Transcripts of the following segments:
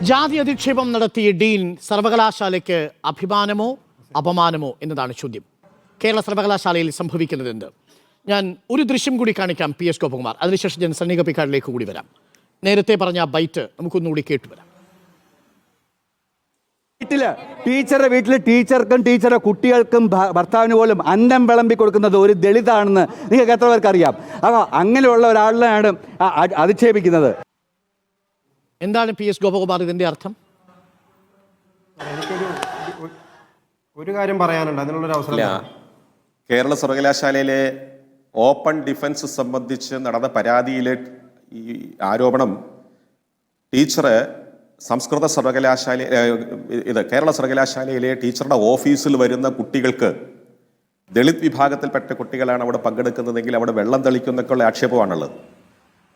ജാതി അധിക്ഷേപം നടത്തിയ ഡീൻ സർവകലാശാലയ്ക്ക് അഭിമാനമോ അപമാനമോ എന്നതാണ് ചോദ്യം. കേരള സർവകലാശാലയിൽ സംഭവിക്കുന്നതെന്ത്? ഞാൻ ഒരു ദൃശ്യം കൂടി കാണിക്കാം PS ഗോപകുമാർ. അതിനുശേഷം ഞാൻ സണ്ണി കപ്പിക്കാടിലേക്ക് കൂടി വരാം. നേരത്തെ പറഞ്ഞ ആ ബൈറ്റ് നമുക്കൊന്നുകൂടി കേട്ടുവരാം. ടീച്ചറുടെ വീട്ടിൽ ടീച്ചർക്കും ടീച്ചറുടെ കുട്ടികൾക്കും ഭർത്താവിന് പോലും അന്നം വിളമ്പി കൊടുക്കുന്നത് ഒരു ദളിതാണെന്ന് നിങ്ങൾക്ക് എത്ര പേർക്ക് അറിയാം? അപ്പോൾ അങ്ങനെയുള്ള ഒരാളിനെയാണ് അധിക്ഷേപിക്കുന്നത്. എന്താണ് PS ഗോപകുമാർ ഇതിന്റെ അർത്ഥം? ഒരു കാര്യം പറയാനുണ്ട്, അതിനുള്ളൊരു അവസരം. കേരള സർവകലാശാലയിലെ ഓപ്പൺ ഡിഫൻസ് സംബന്ധിച്ച് നടന്ന പരാതിയിലെ ഈ ആരോപണം ടീച്ചറ് സംസ്കൃത സർവകലാശാല കേരള സർവകലാശാലയിലെ ടീച്ചറുടെ ഓഫീസിൽ വരുന്ന കുട്ടികൾക്ക് ദളിത് വിഭാഗത്തിൽപ്പെട്ട കുട്ടികളാണ് അവിടെ പങ്കെടുക്കുന്നതെങ്കിൽ അവിടെ വെള്ളം തെളിക്കുന്നൊക്കെയുള്ള ആക്ഷേപമാണുള്ളത്.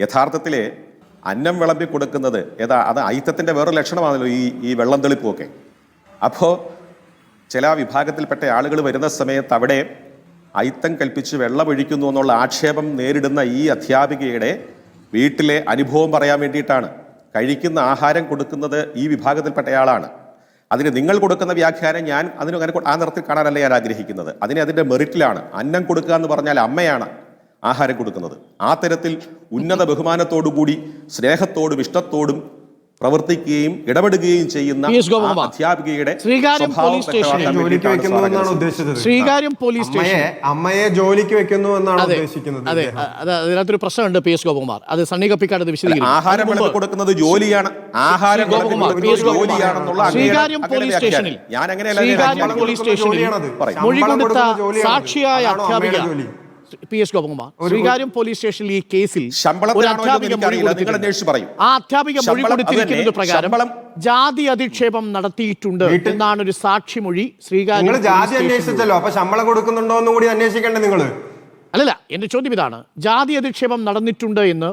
യഥാർത്ഥത്തിൽ അന്നം വിളമ്പി കൊടുക്കുന്നത് അത് അയിത്തത്തിൻ്റെ വേറൊരു ലക്ഷണമാണല്ലോ ഈ വെള്ളം തെളിപ്പുമൊക്കെ. അപ്പോൾ ചില വിഭാഗത്തിൽപ്പെട്ട ആളുകൾ വരുന്ന സമയത്ത് അവിടെ അയിത്തം കൽപ്പിച്ച് വെള്ളമൊഴിക്കുന്നു എന്നുള്ള ആക്ഷേപം നേരിടുന്ന ഈ അധ്യാപികയുടെ വീട്ടിലെ അനുഭവം പറയാൻ വേണ്ടിയിട്ടാണ്. കഴിക്കുന്ന ആഹാരം കൊടുക്കുന്നത് ഈ വിഭാഗത്തിൽപ്പെട്ടയാളാണ്. അതിന് നിങ്ങൾ കൊടുക്കുന്ന വ്യാഖ്യാനം ഞാൻ അങ്ങനെ ആ നിറത്തിൽ കാണാനല്ല ഞാൻ ആഗ്രഹിക്കുന്നത്. അതിൻ്റെ മെറിറ്റിലാണ്. അന്നം കൊടുക്കുക എന്ന് പറഞ്ഞാൽ അമ്മയാണ് ആഹാരം കൊടുക്കുന്നത്. ആ തരത്തിൽ ഉന്നത ബഹുമാനത്തോടുകൂടി സ്നേഹത്തോടും ഇഷ്ടത്തോടും പ്രവർത്തിക്കുകയും ഇടപെടുകയും ചെയ്യുന്ന അധ്യാപികയുടെ അമ്മയെ ജോലിക്ക് വെക്കുന്നു എന്നാണ് ഉദ്ദേശിക്കുന്നത്. അതെ, അതിനകത്തൊരു പ്രശ്നമുണ്ട് PS ഗോപകുമാർ. അത് സണ്ണി കപ്പിക്കാട് വിശദീകരിക്കും. ആഹാരം വിളമ്പി കൊടുക്കുന്നത് ജോലിയാണ്. ആഹാരം ശ്രീകാര്യം പോലീസ് സ്റ്റേഷനിൽ മൊഴി കൊടുത്ത സാക്ഷിയായ അധ്യാപിക PS ഗോപകുമാർ, ശ്രീകാര്യം പോലീസ് സ്റ്റേഷനിൽ ഈ കേസിൽ ഒരു അധ്യാപിക മൊഴി കൊടുത്തിരിക്കുന്നത് പ്രകാരം ജാതി അധിക്ഷേപം നടത്തിയിട്ടുണ്ട് എന്നാണ് ഒരു സാക്ഷിമൊഴി. ശ്രീകാര്യം ജാതി അന്വേഷിച്ചല്ലോ, അപ്പൊ ശമ്പളം കൊടുക്കുന്നുണ്ടോ എന്നും കൂടി അന്വേഷിക്കണ്ടേ നിങ്ങൾ? അല്ലല്ല, എന്റെ ചോദ്യം ഇതാണ്. ജാതി അധിക്ഷേപം നടന്നിട്ടുണ്ട് എന്ന്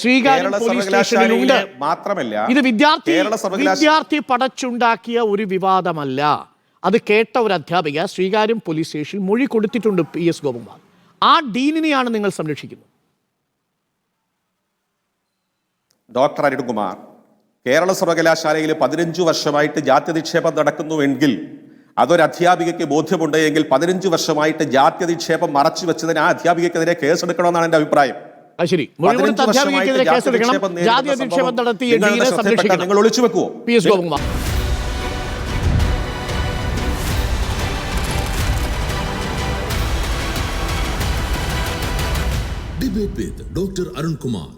ശ്രീകാര്യം പോലീസ് സ്റ്റേഷനിലുണ്ട്. മാത്രമല്ല, ഇത് വിദ്യാർത്ഥി പടച്ചുണ്ടാക്കിയ ഒരു വിവാദമല്ല. അത് കേട്ട ഒരു അധ്യാപിക ശ്രീകാര്യം പോലീസ് സ്റ്റേഷനിൽ മൊഴി കൊടുത്തിട്ടുണ്ട്. PS ഗോപകുമാർ, ആ ഡീനിനെയാണ് നിങ്ങൾ സംരക്ഷിക്കുന്നത്. ഡോക്ടർ അരുൺകുമാർ, കേരള സർവകലാശാലയിൽ 15 വർഷമായിട്ട് ജാത്യധിക്ഷേപം നടക്കുന്നുവെങ്കിൽ അതൊരു അധ്യാപികയ്ക്ക് ബോധ്യമുണ്ട് എങ്കിൽ 15 വർഷമായിട്ട് ജാത്യധിക്ഷേപം മറച്ചു വെച്ചതിന് ആ അധ്യാപികക്കെതിരെ കേസെടുക്കണമെന്നാണ് എന്റെ അഭിപ്രായം. ശരി, ജാതി അധിക്ഷേപം നടത്തിയ ഡീനെ സംരക്ഷിക്കണം. നിങ്ങൾ ഒളിച്ചു വെക്കുവോ? PS Gopakumar. Debate with Dr. Arun Kumar.